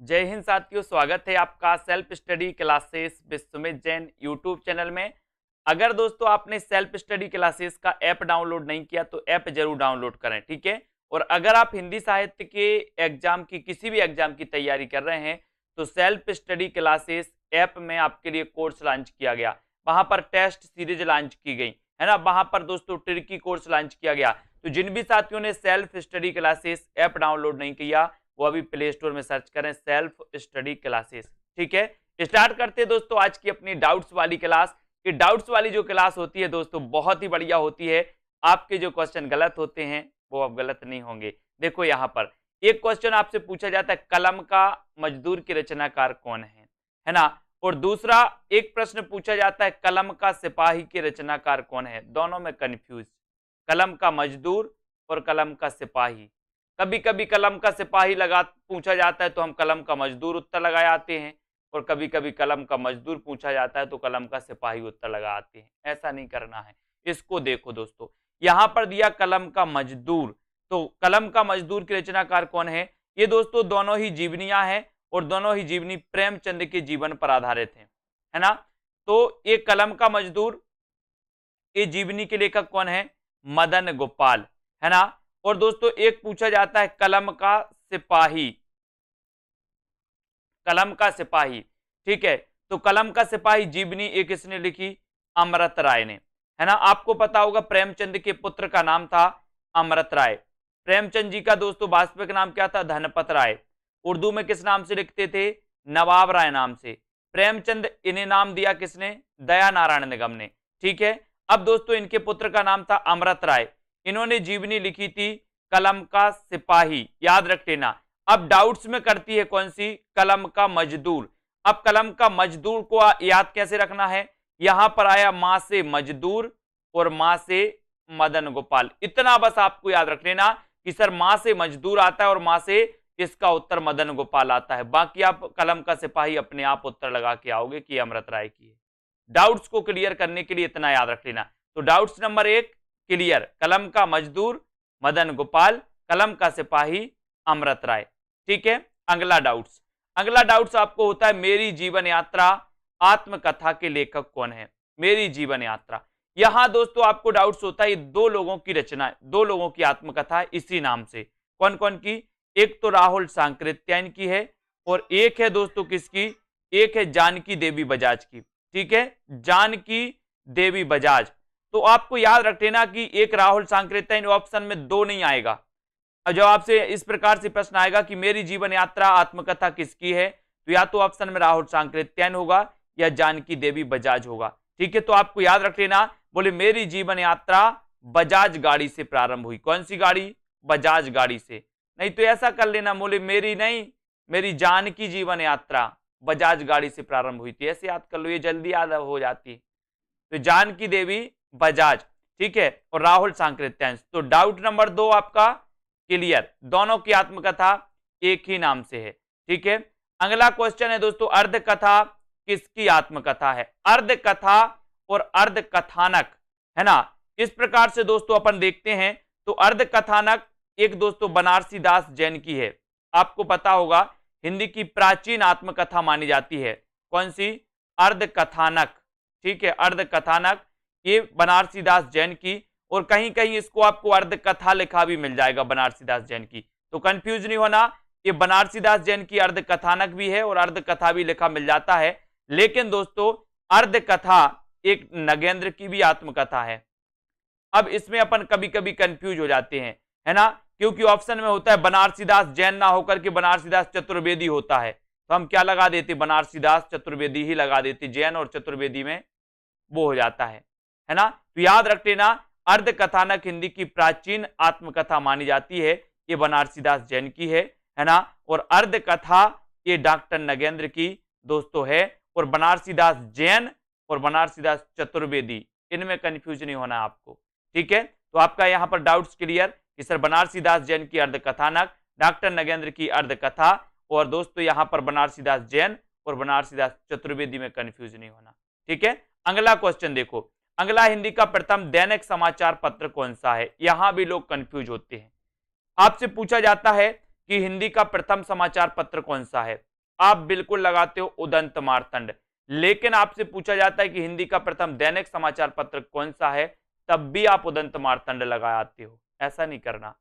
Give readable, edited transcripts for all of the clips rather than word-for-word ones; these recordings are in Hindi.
जय हिंद साथियों, स्वागत है आपका self study classes with Sumit Jain YouTube channel में। अगर दोस्तों आपने सेल्फ स्टडी क्लासेस का ऐप डाउनलोड नहीं किया तो ऐप जरूर डाउनलोड करें, ठीक है। और अगर आप हिंदी साहित्य के एग्जाम की किसी भी एग्जाम की तैयारी कर रहे हैं तो सेल्फ स्टडी क्लासेस ऐप में आपके लिए कोर्स लॉन्च किया गया। वहां पर टेस्ट सीरीज लॉन्च की गई है ना, वहां पर दोस्तों ट्रिकी कोर्स लॉन्च किया गया। तो जिन भी साथियों ने self study classes app download नहीं किया वो अभी प्ले स्टोर में सर्च करें सेल्फ स्टडी क्लासेस, ठीक है। स्टार्ट करते हैं दोस्तों आज की अपनी डाउट्स वाली क्लास। ये डाउट्स वाली जो क्लास होती है दोस्तों बहुत ही बढ़िया होती है। आपके जो क्वेश्चन गलत होते हैं वो अब गलत नहीं होंगे। देखो यहाँ पर एक क्वेश्चन आपसे पूछा जाता है, कलम का मजदूर की रचनाकार कौन है ना। और दूसरा एक प्रश्न पूछा जाता है, कलम का सिपाही के रचनाकार कौन है। दोनों में कंफ्यूज, कलम का मजदूर और कलम का सिपाही। कभी कभी कलम का सिपाही लगा पूछा जाता है तो हम कलम का मजदूर उत्तर लगा आते हैं, और कभी कभी कलम का मजदूर पूछा जाता है तो कलम का सिपाही उत्तर लगा आते हैं। ऐसा नहीं करना है। इसको देखो दोस्तों, यहां पर दिया कलम का मजदूर, तो कलम का मजदूर के रचनाकार कौन है। ये दोस्तों दोनों ही जीवनियां हैं और दोनों ही जीवनी प्रेमचंद के जीवन पर आधारित है ना। तो ये कलम का मजदूर, ये जीवनी के लेखक कौन है, मदन गोपाल, है ना। और दोस्तों एक पूछा जाता है कलम का सिपाही, कलम का सिपाही, ठीक है। तो कलम का सिपाही जीवनी एक किसने लिखी, अमृत राय ने, है ना। आपको पता होगा प्रेमचंद के पुत्र का नाम था अमृत राय। प्रेमचंद जी का दोस्तों वास्तविक नाम क्या था, धनपत राय। उर्दू में किस नाम से लिखते थे, नवाब राय नाम से। प्रेमचंद इन्हें नाम दिया किसने, दया नारायण निगम ने, ठीक है। अब दोस्तों इनके पुत्र का नाम था अमृत राय। इन्होंने जीवनी लिखी थी कलम का सिपाही, याद रख लेना। अब डाउट्स में करती है कौन सी, कलम का मजदूर। अब कलम का मजदूर को याद कैसे रखना है, यहां पर आया मां से मजदूर और मां से मदन गोपाल। इतना बस आपको याद रख लेना कि सर मां से मजदूर आता है और मां से इसका उत्तर मदन गोपाल आता है। बाकी आप कलम का सिपाही अपने आप उत्तर लगा के आओगे कि अमृत राय की है। डाउट्स को क्लियर करने के लिए इतना याद रख लेना। तो डाउट्स नंबर 1 क्लियर, कलम का मजदूर मदन गोपाल, कलम का सिपाही अमृत राय, ठीक है। अगला डाउट्स आपको होता है, मेरी जीवन यात्रा आत्मकथा के लेखक कौन है। मेरी जीवन यात्रा, यहां दोस्तों आपको डाउट्स होता है, दो लोगों की रचना, दो लोगों की आत्मकथा है इसी नाम से। कौन कौन की, एक तो राहुल सांकृत्यायन की है और एक है दोस्तों किसकी, एक है जानकी देवी बजाज की, ठीक है, जानकी देवी बजाज। तो आपको याद रख लेना कि एक राहुल सांकृत्यायन ऑप्शन में दो नहीं आएगा। और जब आपसे इस प्रकार से प्रश्न आएगा कि मेरी जीवन यात्रा आत्मकथा किसकी है, तो या तो ऑप्शन में राहुल सांकृत्यायन होगा या जानकी देवी बजाज होगा, ठीक है। तो आपको याद रख लेना, बोले मेरी जीवन यात्रा बजाज गाड़ी से प्रारंभ हुई। कौन सी गाड़ी, बजाज गाड़ी से। नहीं तो ऐसा कर लेना, बोले मेरी नहीं, मेरी जानकी जीवन यात्रा बजाज गाड़ी से प्रारंभ हुई थी, ऐसे याद कर लो, ये जल्दी याद हो जाती है। तो जानकी देवी बजाज, ठीक है, और राहुल सांकृत्यायन। तो डाउट नंबर 2 आपका क्लियर, दोनों की आत्मकथा एक ही नाम से है, ठीक है। अगला क्वेश्चन है दोस्तों, अर्ध कथा किसकी आत्मकथा है। अर्ध कथा और अर्ध कथानक, है ना। इस प्रकार से दोस्तों अपन देखते हैं तो अर्ध कथानक एक दोस्तों बनारसी दास जैन की है। आपको पता होगा हिंदी की प्राचीन आत्मकथा मानी जाती है। कौन सी, अर्ध कथानक, ठीक है, अर्ध कथानक, ये बनारसी दास जैन की। और कहीं कहीं इसको आपको अर्ध कथा लिखा भी मिल जाएगा बनारसी दास जैन की, तो कंफ्यूज नहीं होना, ये बनारसी दास जैन की अर्ध कथानक भी है और अर्ध कथा भी लिखा मिल जाता है। लेकिन दोस्तों अर्ध कथा एक नगेंद्र की भी आत्मकथा है। अब इसमें अपन कभी कभी कंफ्यूज हो जाते हैं, है ना, क्योंकि ऑप्शन में होता है बनारसी दास जैन ना होकर के बनारसी दास चतुर्वेदी होता है, तो हम क्या लगा देते, बनारसी दास चतुर्वेदी ही लगा देते, जैन और चतुर्वेदी में वो हो जाता है ना। तो याद रख लेना, अर्ध कथानक हिंदी की प्राचीन आत्मकथा मानी जाती है, ये बनारसी दास जैन की है ना। और अर्ध कथा ये डॉक्टर नगेंद्र की दोस्तों है। और बनारसी दास जैन और बनारसी दास चतुर्वेदी, इनमें कंफ्यूज नहीं होना आपको, ठीक है। तो आपका यहां पर डाउट्स क्लियर कि सर बनारसी दास जैन की अर्ध कथानक, डॉक्टर नगेंद्र की अर्ध कथा, और दोस्तों यहां पर बनारसी दास जैन और बनारसी दास चतुर्वेदी में कंफ्यूज नहीं होना, ठीक है। अगला क्वेश्चन देखो, अगला हिंदी का प्रथम दैनिक समाचार पत्र कौन सा है। यहां भी लोग कंफ्यूज होते हैं। आपसे पूछा जाता है कि हिंदी का प्रथम समाचार पत्र कौन सा है, आप बिल्कुल लगाते हो उदंत मार्तंड। लेकिन आपसे पूछा जाता है कि हिंदी का प्रथम दैनिक समाचार पत्र कौन सा है, तब भी आप उदंत मार्तंड लगाते हो, ऐसा नहीं करना।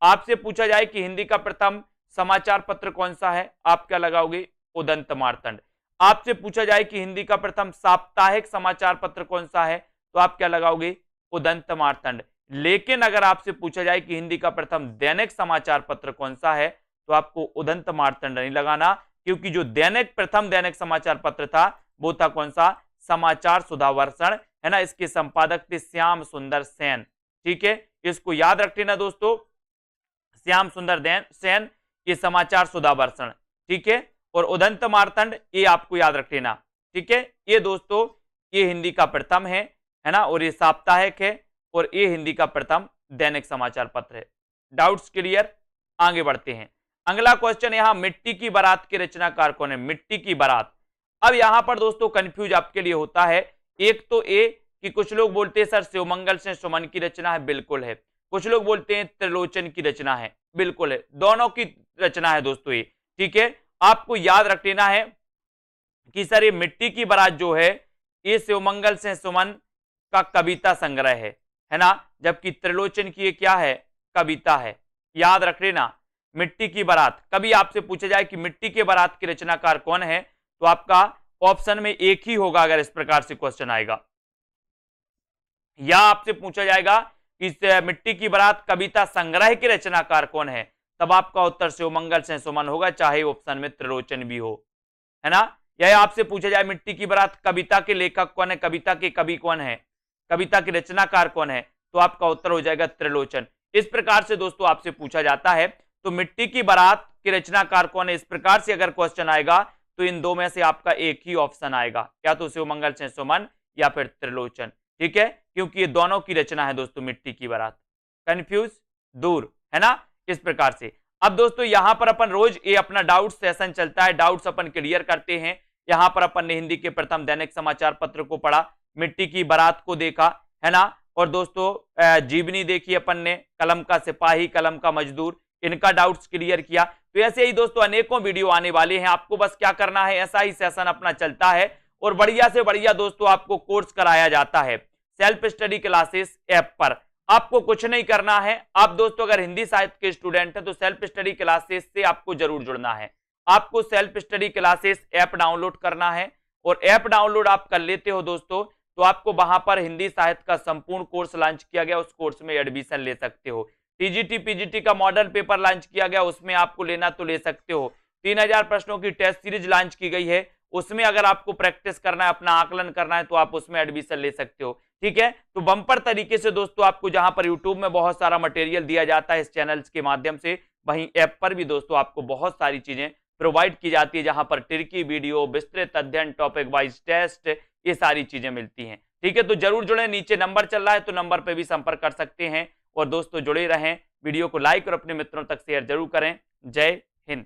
आपसे पूछा जाए कि हिंदी का प्रथम समाचार पत्र कौन सा है, आप क्या लगाओगे, उदंत मार्तंड। आपसे पूछा जाए कि हिंदी का प्रथम साप्ताहिक समाचार पत्र कौन सा है, तो आप क्या लगाओगे, उदंत मार्तंड। लेकिन अगर आपसे पूछा जाए कि हिंदी का प्रथम दैनिक समाचार पत्र कौन सा है, तो आपको उदंत मार्तंड नहीं लगाना, क्योंकि जो प्रथम दैनिक समाचार पत्र था वो था कौन सा, समाचार सुधावर्षण, है ना। इसके संपादक थे श्याम सुंदर सेन। ठीक है, इसको याद रख लेना दोस्तों, श्याम सुंदर सेन, ये समाचार सुधावर्षण। ठीक है, और उदंत मार्तंड ये आपको याद रख लेना। ठीक है, ये दोस्तों ये हिंदी का प्रथम है ना, और ये साप्ताहिक है, और ये हिंदी का प्रथम दैनिक समाचार पत्र है। डाउट्स क्लियर, आगे बढ़ते हैं। अगला क्वेश्चन यहां, मिट्टी की बारात के रचनाकार कौन है, मिट्टी की बारात। अब यहां पर दोस्तों कंफ्यूज आपके लिए होता है, एक तो ए कि कुछ लोग बोलते हैं सर शिवमंगल से सुमन की रचना है, बिल्कुल है। कुछ लोग बोलते हैं त्रिलोचन की रचना है, बिल्कुल है, दोनों की रचना है दोस्तों ये। ठीक है, आपको याद रख लेना है कि सर ये मिट्टी की बारात जो है ये शिवमंगल से सुमन का कविता संग्रह है ना, जबकि त्रिलोचन की ये क्या है, कविता है। याद रख लेना, मिट्टी की बारात। कभी आपसे पूछा जाए कि मिट्टी की बारात के रचनाकार कौन है, तो आपका ऑप्शन में एक ही होगा अगर इस प्रकार से क्वेश्चन आएगा। या आपसे पूछा जाएगा कि मिट्टी की बारात कविता संग्रह के रचनाकार कौन है, तब आपका उत्तर शिवमंगल से सुमन होगा, चाहे ऑप्शन में त्रिलोचन भी हो, है ना। या आपसे पूछा जाए मिट्टी की बारात कविता के लेखक कौन है, कविता के कवि कौन है, कविता के रचनाकार कौन है, तो आपका उत्तर हो जाएगा त्रिलोचन। इस प्रकार से दोस्तों आपसे पूछा जाता है, तो मिट्टी की बारात के रचनाकार कौन है, इस प्रकार से अगर क्वेश्चन आएगा तो इन दो में से आपका एक ही ऑप्शन आएगा, या तो शिवमंगल से सुमन या फिर त्रिलोचन। ठीक है, क्योंकि ये दोनों की रचना है दोस्तों मिट्टी की बारात। कंफ्यूज दूर, है ना, इस प्रकार से। अब दोस्तों यहां पर अपन रोज ये अपना डाउट सेशन चलता है, डाउट्स अपन क्लियर करते हैं। यहां पर अपन ने हिंदी के प्रथम दैनिक समाचार पत्र को पढ़ा, मिट्टी की बारात को देखा, है ना, और दोस्तों जीवनी देखी अपन ने, कलम का सिपाही, कलम का मजदूर, इनका डाउट्स क्लियर किया। तो ऐसे ही दोस्तों अनेकों वीडियो आने वाले हैं, आपको बस क्या करना है, ऐसा ही सेशन अपना चलता है और बढ़िया से बढ़िया दोस्तों आपको कोर्स कराया जाता है सेल्फ स्टडी क्लासेस ऐप पर। आपको कुछ नहीं करना है, आप दोस्तों अगर हिंदी साहित्य के स्टूडेंट हैं तो सेल्फ स्टडी क्लासेस से आपको जरूर जुड़ना है। आपको self study classes app download करना है, और ऐप डाउनलोड आप कर लेते हो दोस्तों, तो आपको वहां पर हिंदी साहित्य का संपूर्ण कोर्स लॉन्च किया गया, उस कोर्स में एडमिशन ले सकते हो। टीजीटी पीजीटी का मॉडल पेपर लॉन्च किया गया, उसमें आपको लेना तो ले सकते हो। 3000 प्रश्नों की टेस्ट सीरीज लॉन्च की गई है, उसमें अगर आपको प्रैक्टिस करना है, अपना आकलन करना है, तो आप उसमें एडमिशन ले सकते हो। ठीक है, तो बम्पर तरीके से दोस्तों आपको जहां पर यूट्यूब में बहुत सारा मटेरियल दिया जाता है इस चैनल्स के माध्यम से, वहीं ऐप पर भी दोस्तों आपको बहुत सारी चीजें प्रोवाइड की जाती है, जहां पर ट्रिकी वीडियो, विस्तृत अध्ययन, टॉपिक वाइज टेस्ट, ये सारी चीजें मिलती हैं। ठीक है, तो जरूर जुड़े, नीचे नंबर चल रहा है तो नंबर पे भी संपर्क कर सकते हैं। और दोस्तों जुड़े रहें, वीडियो को लाइक और अपने मित्रों तक शेयर जरूर करें। जय हिंद।